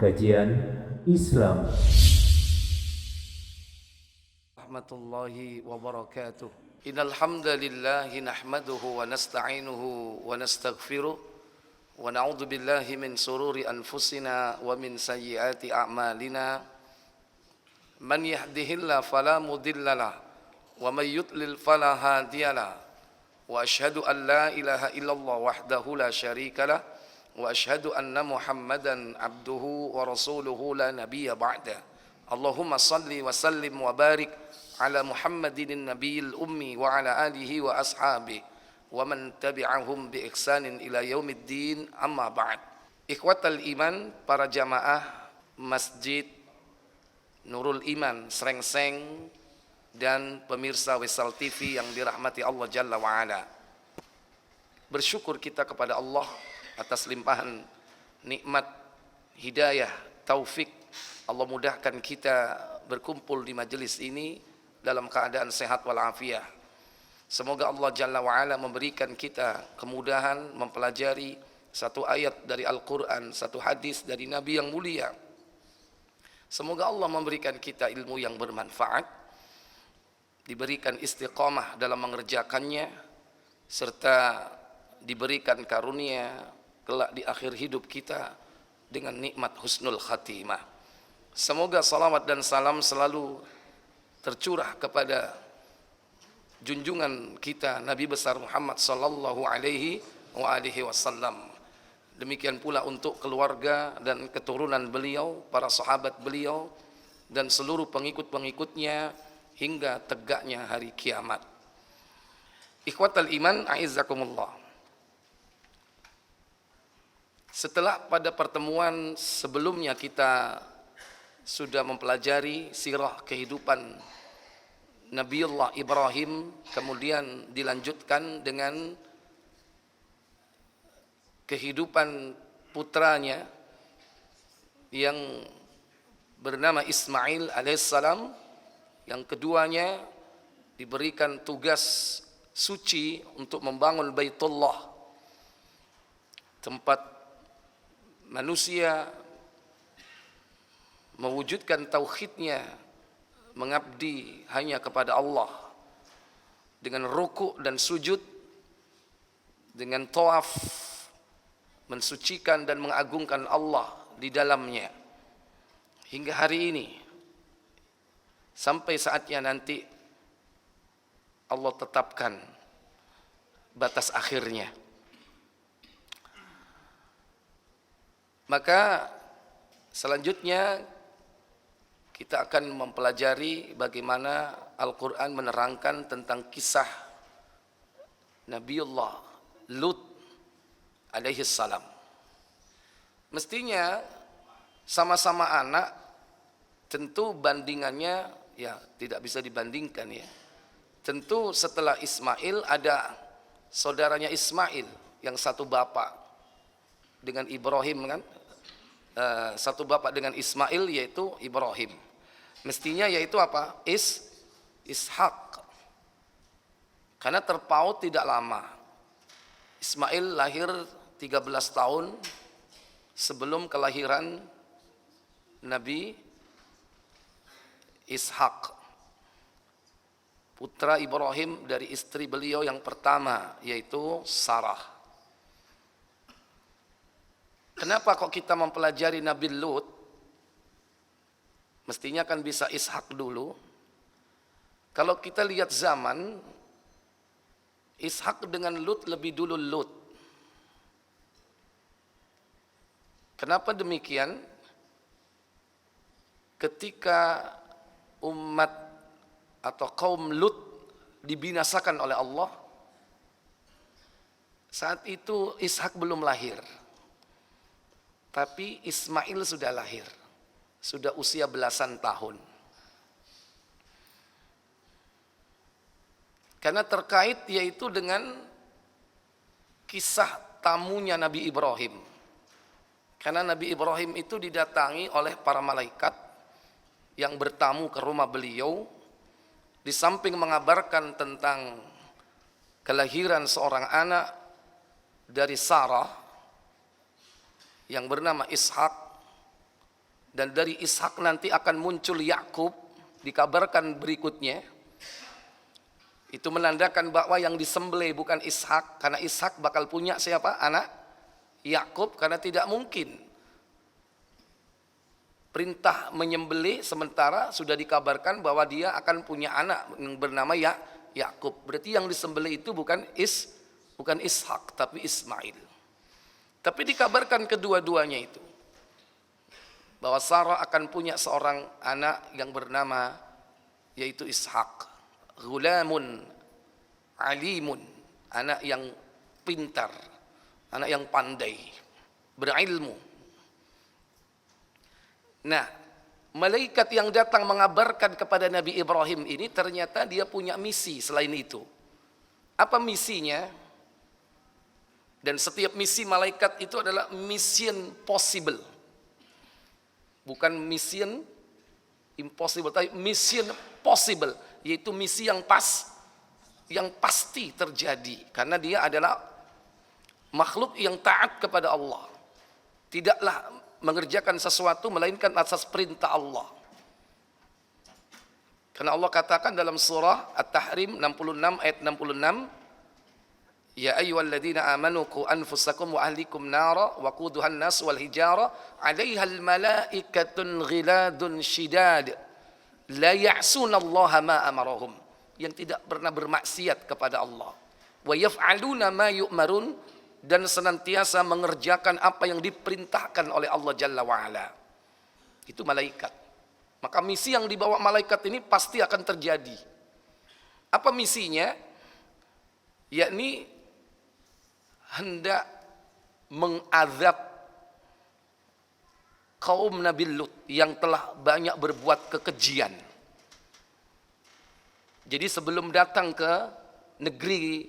Kajian Islam Rahmatullahi wa barakatuh. Innal hamdalillah nahmaduhu wa nasta'inuhu wa nastaghfiruh wa na'udzu billahi min sururi anfusina wa min sayyiati a'malina. Man yahdihillahu fala mudhillalah wa may yudlil fala hadiyalah. Wa asyhadu an la ilaha illallah wahdahu la syarikalah wa asyhadu anna Muhammadan abduhu wa rasuluhu la nabiyya ba'da. Allahumma salli wa sallim wa barik ala Muhammadin nabiyil ummi wa ala alihi wa ashabihi wa man tabi'ahum bi ihsanin ila yaumiddin, amma ba'd. Ikhwatal iman, para jamaah Masjid Nurul Iman Srengseng dan pemirsa Wesal TV yang dirahmati Allah Jalla wa Ala. Bersyukur kita kepada Allah atas limpahan nikmat, hidayah, taufik. Allah mudahkan kita berkumpul di majelis ini dalam keadaan sehat walafiat. Semoga Allah Jalla wa Ala memberikan kita kemudahan mempelajari satu ayat dari Al-Quran, satu hadis dari Nabi yang mulia. Semoga Allah memberikan kita ilmu yang bermanfaat, diberikan istiqamah dalam mengerjakannya, serta diberikan karunia kelak di akhir hidup kita dengan nikmat husnul khatimah. Semoga salawat dan salam selalu tercurah kepada junjungan kita Nabi besar Muhammad sallallahu alaihi wasallam. Demikian pula untuk keluarga dan keturunan beliau, para sahabat beliau dan seluruh pengikut-pengikutnya hingga tegaknya hari kiamat. Ikhwatal iman, a'izzakumullah. Setelah pada pertemuan sebelumnya kita sudah mempelajari sirah kehidupan Nabiullah Ibrahim, kemudian dilanjutkan dengan kehidupan putranya yang bernama Ismail alaihissalam. Yang keduanya diberikan tugas suci untuk membangun Baitullah, tempat manusia mewujudkan tauhidnya, mengabdi hanya kepada Allah dengan rukuk dan sujud, dengan tawaf, mensucikan dan mengagungkan Allah di dalamnya hingga hari ini, sampai saatnya nanti Allah tetapkan batas akhirnya. Maka selanjutnya kita akan mempelajari bagaimana Al-Quran menerangkan tentang kisah Nabiullah Lut alaihi salam. Mestinya sama-sama anak, tentu bandingannya ya tidak bisa dibandingkan ya. Tentu setelah Ismail ada saudaranya Ismail yang satu bapak dengan Ibrahim kan, satu bapak dengan Ismail yaitu Ibrahim. Mestinya yaitu apa? Ishak. Karena terpaut tidak lama. Ismail lahir 13 tahun sebelum kelahiran Nabi Ishak, putra Ibrahim dari istri beliau yang pertama yaitu Sarah. Kenapa kok kita mempelajari Nabi Lut? Mestinya kan bisa Ishak dulu. Kalau kita lihat zaman, Ishak dengan Lut lebih dulu Lut. Kenapa demikian? Ketika umat atau kaum Lut dibinasakan oleh Allah, saat itu Ishak belum lahir. Tapi Ismail sudah lahir, sudah usia belasan tahun. Karena terkait yaitu dengan kisah tamunya Nabi Ibrahim. Karena Nabi Ibrahim itu didatangi oleh para malaikat yang bertamu ke rumah beliau. Di samping mengabarkan tentang kelahiran seorang anak dari Sarah yang bernama Ishak, dan dari Ishak nanti akan muncul Yakub, dikabarkan berikutnya. Itu menandakan bahwa yang disembelih bukan Ishak, karena Ishak bakal punya siapa? Anak Yakub, karena tidak mungkin perintah menyembelih sementara sudah dikabarkan bahwa dia akan punya anak yang bernama Yakub. Berarti yang disembelih itu bukan Ishak tapi Ismail. Tapi dikabarkan kedua-duanya itu bahwa Sarah akan punya seorang anak yang bernama yaitu Ishak. Ghulamun alimun, anak yang pintar, anak yang pandai, berilmu. Nah, malaikat yang datang mengabarkan kepada Nabi Ibrahim ini ternyata dia punya misi selain itu. Apa misinya? Dan setiap misi malaikat itu adalah mission possible. Bukan mission impossible, tapi mission possible, yaitu misi yang pasti terjadi, karena dia adalah makhluk yang taat kepada Allah. Tidaklah mengerjakan sesuatu melainkan atas perintah Allah. Karena Allah katakan dalam surah At-Tahrim 66 ayat 66, ya ayyuhalladzina amanu qu anfusakum wa ahlikum nara wa quduhan nas wal hijara 'alaiha al malaikatun ghiladun shidad la ya'sunallaha ma amarahum, yang tidak pernah bermaksiat kepada Allah, wa yaf'aluna ma yu'marun, dan senantiasa mengerjakan apa yang diperintahkan oleh Allah Jalla wa'ala. Itu malaikat. Maka misi yang dibawa malaikat ini pasti akan terjadi. Apa misinya? Yakni hendak mengazab kaum Nabi Lut yang telah banyak berbuat kekejian. Jadi sebelum datang ke negeri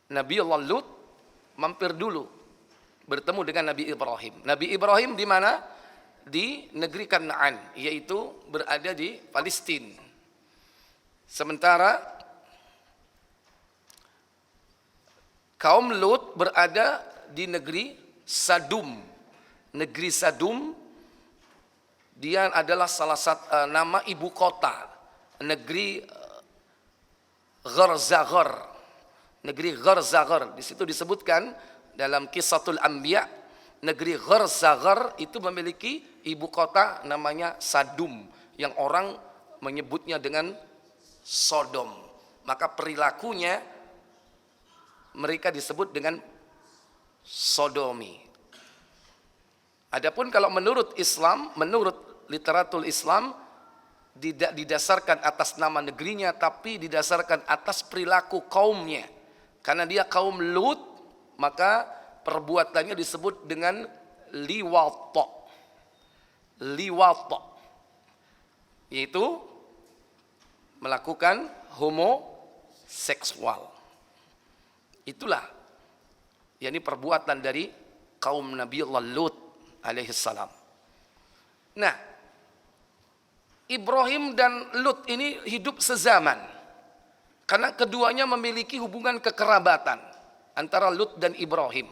Nabi Allah Lut, mampir dulu bertemu dengan Nabi Ibrahim. Nabi Ibrahim di mana? Di negeri Kanaan, yaitu berada di Palestina. Sementara kaum Lut berada di negeri Sadum. Negeri Sadum, dia adalah salah satu nama ibu kota negeri Gharzaghar. Negeri Gharzaghar, di situ disebutkan dalam Qissatul Anbiya, negeri Gharzaghar itu memiliki ibu kota namanya Sadum, yang orang menyebutnya dengan Sodom. Maka perilakunya mereka disebut dengan sodomi. Adapun kalau menurut Islam, menurut literatur Islam, tidak didasarkan atas nama negerinya, tapi didasarkan atas perilaku kaumnya. Karena dia kaum Lut, maka perbuatannya disebut dengan liwata. Liwata, yaitu melakukan homoseksual. Itulah yakni perbuatan dari kaum Nabi Allah Lut alaihissalam. Nah, Ibrahim dan Lut ini hidup sezaman, karena keduanya memiliki hubungan kekerabatan antara Lut dan Ibrahim.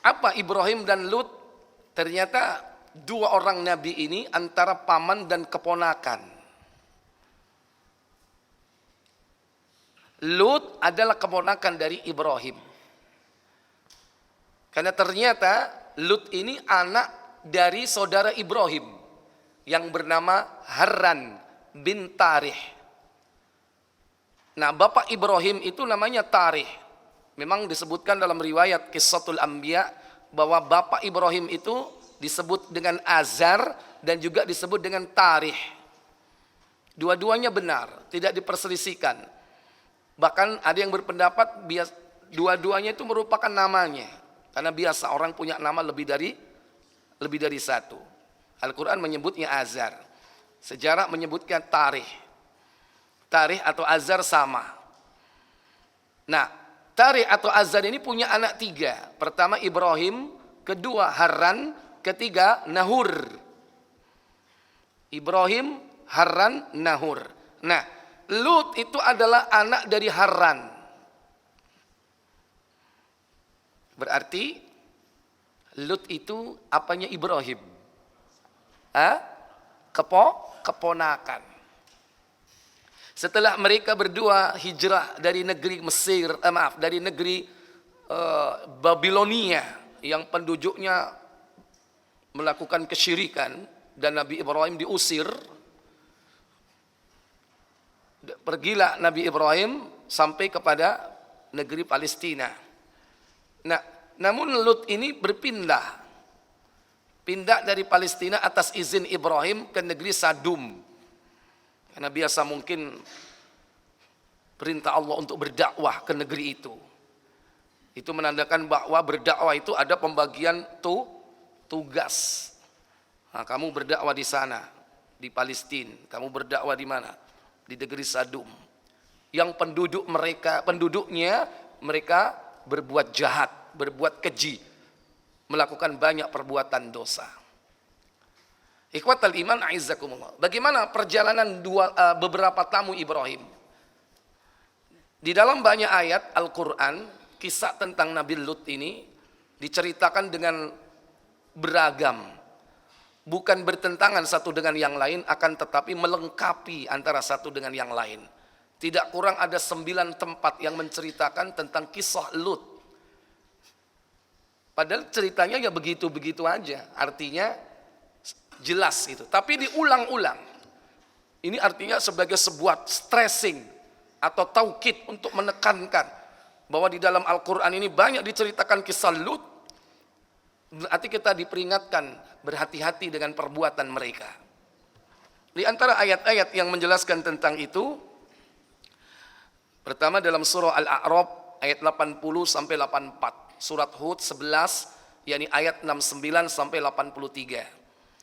Apa Ibrahim dan Lut? Ternyata dua orang nabi ini antara paman dan keponakan. Lut adalah keponakan dari Ibrahim. Karena ternyata Lut ini anak dari saudara Ibrahim yang bernama Harran bin Tarih. Nah, bapak Ibrahim itu namanya Tarih. Memang disebutkan dalam riwayat Qissatul Anbiya bahwa bapak Ibrahim itu disebut dengan Azar dan juga disebut dengan Tarih. Dua-duanya benar, tidak diperselisihkan. Bahkan ada yang berpendapat dua-duanya itu merupakan namanya, karena biasa orang punya nama lebih dari satu. Al-Quran menyebutnya Azar. Sejarah menyebutkan Tarih. Tarih atau Azar sama. Nah, Tarih atau Azar ini punya anak tiga. Pertama Ibrahim, kedua Harran, ketiga Nahur. Ibrahim, Harran, Nahur. Nah, Lut itu adalah anak dari Harran. Berarti Lut itu apanya Ibrahim? Keponakan. Setelah mereka berdua hijrah dari negeri Mesir, dari negeri Babilonia yang penduduknya melakukan kesyirikan dan Nabi Ibrahim diusir, pergilah Nabi Ibrahim sampai kepada negeri Palestina. Nah, namun Lut ini pindah dari Palestina atas izin Ibrahim ke negeri Sadum. Karena biasa mungkin perintah Allah untuk berdakwah ke negeri itu. Itu menandakan bahwa berdakwah itu ada pembagian tugas. Nah, kamu berdakwah di sana, di Palestina. Kamu berdakwah di mana? Di negeri Sadum. Yang penduduknya mereka berbuat jahat, berbuat keji, melakukan banyak perbuatan dosa. Ikhwatal iman a'izzakumullah. Bagaimana perjalanan beberapa tamu Ibrahim? Di dalam banyak ayat Al-Quran, kisah tentang Nabi Lut ini diceritakan dengan beragam. Bukan bertentangan satu dengan yang lain, akan tetapi melengkapi antara satu dengan yang lain. Tidak kurang ada 9 tempat yang menceritakan tentang kisah Lut. Padahal ceritanya ya begitu-begitu aja. Artinya jelas itu, tapi diulang-ulang. Ini artinya sebagai sebuah stressing atau taukid untuk menekankan bahwa di dalam Al-Quran ini banyak diceritakan kisah Lut. Berarti kita diperingatkan berhati-hati dengan perbuatan mereka. Di antara ayat-ayat yang menjelaskan tentang itu, pertama dalam surah Al-A'raf ayat 80 sampai 84, surat Hud 11 yakni ayat 69 sampai 83.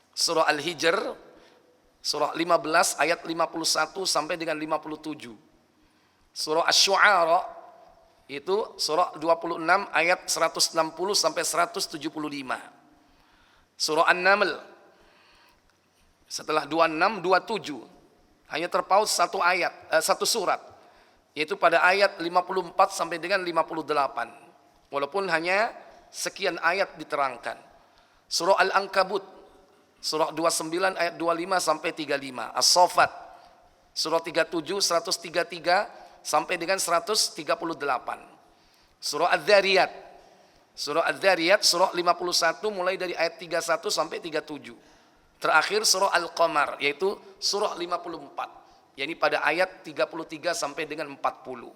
Surah Al-Hijr, surah 15 ayat 51 sampai dengan 57. Surah Asy-Syu'ara itu surah 26 ayat 160 sampai 175. Surah An-Naml setelah 26, 27 hanya terpaut satu ayat, satu surat, yaitu pada ayat 54 sampai dengan 58. Walaupun hanya sekian ayat diterangkan. Surah Al-Ankabut surah 29 ayat 25 sampai 35. As-Saffat surah 37 133 sampai dengan 138. Surah Adz-Dzariyat surah 51 mulai dari ayat 31 sampai 37. Terakhir surah Al-Qamar yaitu surah 54, yakni pada ayat 33 sampai dengan 40.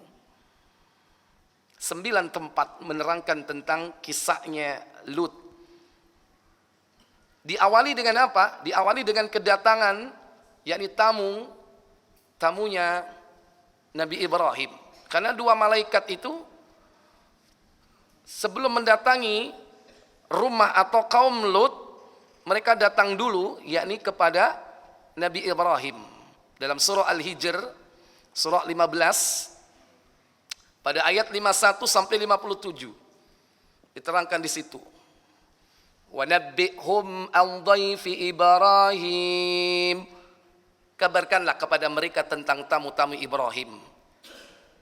9 tempat menerangkan tentang kisahnya Lut. Diawali dengan apa? Diawali dengan kedatangan, yakni tamunya Nabi Ibrahim. Karena 2 malaikat itu sebelum mendatangi rumah atau kaum Lut, mereka datang dulu, yakni kepada Nabi Ibrahim. Dalam surah Al-Hijr, surah 15, pada ayat 51 sampai 57, diterangkan di situ. وَنَبِّئْهُمْ عَنْ ضَيْفِ إِبْرَاهِيمَ. Kabarkanlah kepada mereka tentang tamu-tamu Ibrahim.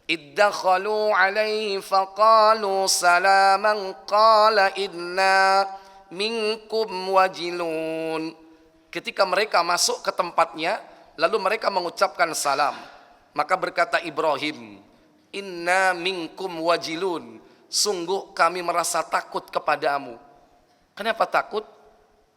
إِدَّخَلُوا عَلَيْهِ فَقَالُوا سَلَامًا قَالَ إِنَّا مِنْكُمْ وَجِلُونَ. Ketika mereka masuk ke tempatnya, lalu mereka mengucapkan salam. Maka berkata Ibrahim, Inna minkum wajilun. Sungguh kami merasa takut kepadamu. Kenapa takut?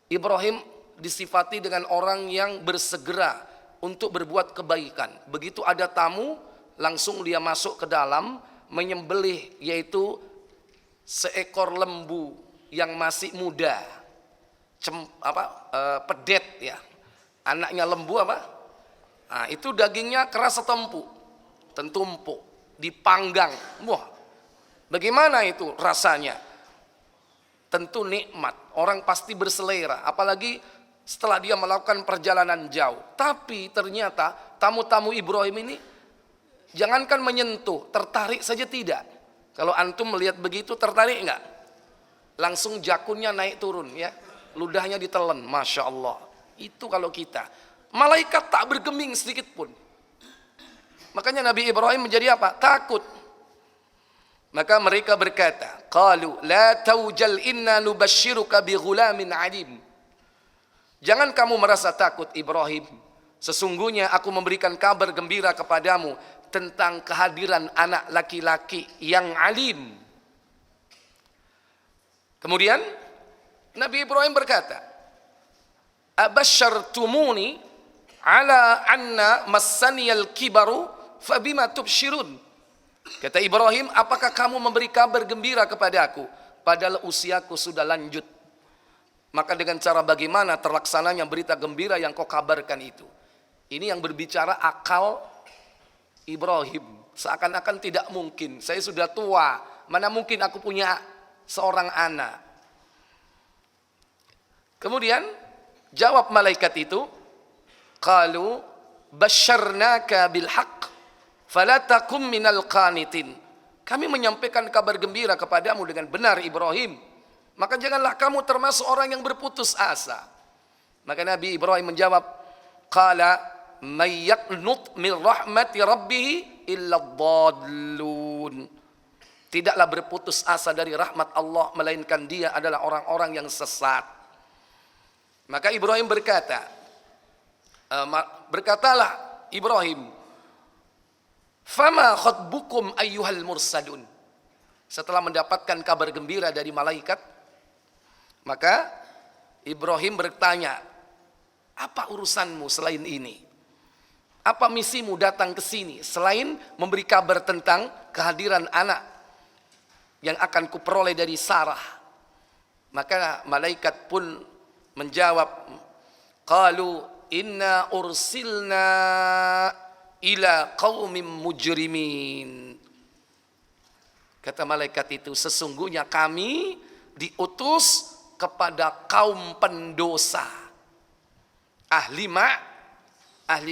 Ibrahim disifati dengan orang yang bersegera untuk berbuat kebaikan. Begitu ada tamu, langsung dia masuk ke dalam, menyembelih, yaitu seekor lembu yang masih muda, pedet ya, anaknya lembu apa? Nah, itu dagingnya keras setumpuk, dipanggang. Wah, bagaimana itu rasanya? Tentu nikmat, orang pasti berselera, apalagi setelah dia melakukan perjalanan jauh. Tapi ternyata tamu-tamu Ibrahim ini jangankan menyentuh, tertarik saja tidak. Kalau antum melihat begitu, tertarik enggak? Langsung jakunnya naik turun ya, ludahnya ditelan, Masya Allah. Itu kalau kita, malaikat tak bergeming sedikit pun. Makanya Nabi Ibrahim menjadi apa? Takut. Maka mereka berkata, qalu la taujal inna nubashiruka bi ghulamin alim. Jangan kamu merasa takut Ibrahim. Sesungguhnya aku memberikan kabar gembira kepadamu tentang kehadiran anak laki-laki yang alim. Kemudian Nabi Ibrahim berkata, abasyartumuni ala anna massaniyal kibaru fabima tubsyirun. Kata Ibrahim, apakah kamu memberi kabar gembira kepada aku padahal usiaku sudah lanjut? Maka dengan cara bagaimana terlaksananya berita gembira yang kau kabarkan itu? Ini yang berbicara akal Ibrahim. Seakan-akan tidak mungkin. Saya sudah tua, mana mungkin aku punya seorang anak. Kemudian jawab malaikat itu, qalu basyarnaka bil haqq fala takum minal qanitin. Kami menyampaikan kabar gembira kepadamu dengan benar Ibrahim, maka janganlah kamu termasuk orang yang berputus asa. Maka Nabi Ibrahim menjawab, qala may yaqnut min rahmati rabbih illa dhallun. Tidaklah berputus asa dari rahmat Allah melainkan dia adalah orang-orang yang sesat. Maka Ibrahim berkata, berkatalah Ibrahim, fama khatbukum ayyuhal mursalun. Setelah mendapatkan kabar gembira dari malaikat, maka Ibrahim bertanya, apa urusanmu selain ini? Apa misimu datang ke sini selain memberi kabar tentang kehadiran anak yang akan kuperoleh dari Sarah? Maka malaikat pun menjawab, qalu inna ursilna ila qaumin mujrimin. Kata malaikat itu, sesungguhnya kami diutus kepada kaum pendosa, ahli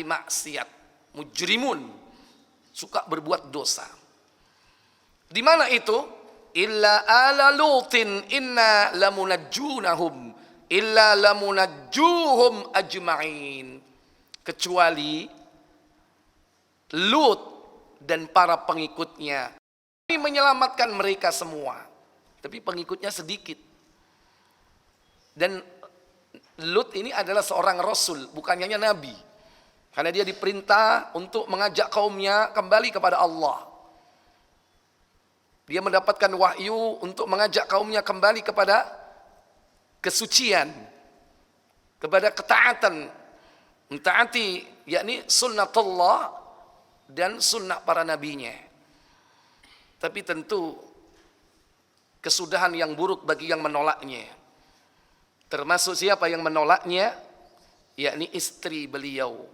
maksiat, mujrimun, suka berbuat dosa. Di mana itu? Illa ala lutin inna lamunajjunahum illa lamunajjuhum ajma'in. Kecuali Lut dan para pengikutnya, kami menyelamatkan mereka semua, tapi pengikutnya sedikit. Dan Lut ini adalah seorang rasul, bukan hanya nabi. Karena dia diperintah untuk mengajak kaumnya kembali kepada Allah. Dia mendapatkan wahyu untuk mengajak kaumnya kembali kepada kesucian, kepada ketaatan, mentaati yakni sunnatullah dan sunnah para nabinya. Tapi tentu kesudahan yang buruk bagi yang menolaknya. Termasuk siapa yang menolaknya? Yakni istri beliau.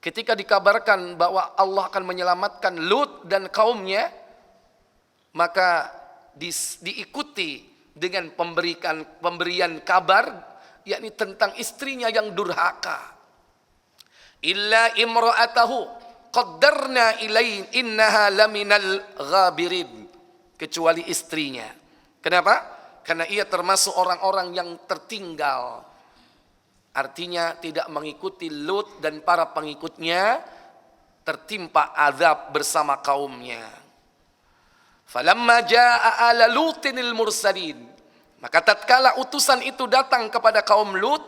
Ketika dikabarkan bahwa Allah akan menyelamatkan Lut dan kaumnya, maka diikuti dengan pemberian kabar yakni tentang istrinya yang durhaka. Illa imra'atahu qaddarna ilain innaha laminal ghabirin. Kecuali istrinya. Kenapa? Karena ia termasuk orang-orang yang tertinggal. Artinya tidak mengikuti Lut dan para pengikutnya, tertimpa azab bersama kaumnya. Falamma jaa ala Lutinil mursalin, maka tatkala utusan itu datang kepada kaum Lut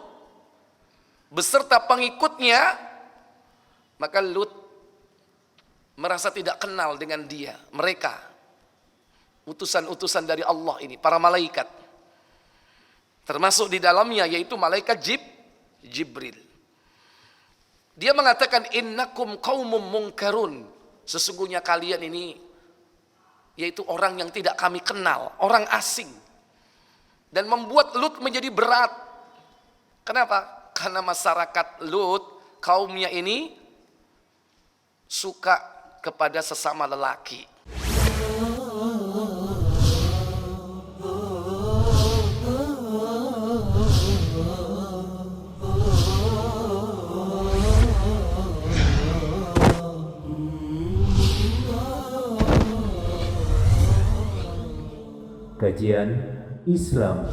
beserta pengikutnya, maka Lut merasa tidak kenal dengan mereka. Utusan-utusan dari Allah ini, para malaikat. Termasuk di dalamnya yaitu malaikat Jibril. Dia mengatakan innakum qaumum munkarun. Sesungguhnya kalian ini yaitu orang yang tidak kami kenal, orang asing. Dan membuat Lut menjadi berat. Kenapa? Karena masyarakat Lut, kaumnya ini suka kepada sesama lelaki. Kajian Islam.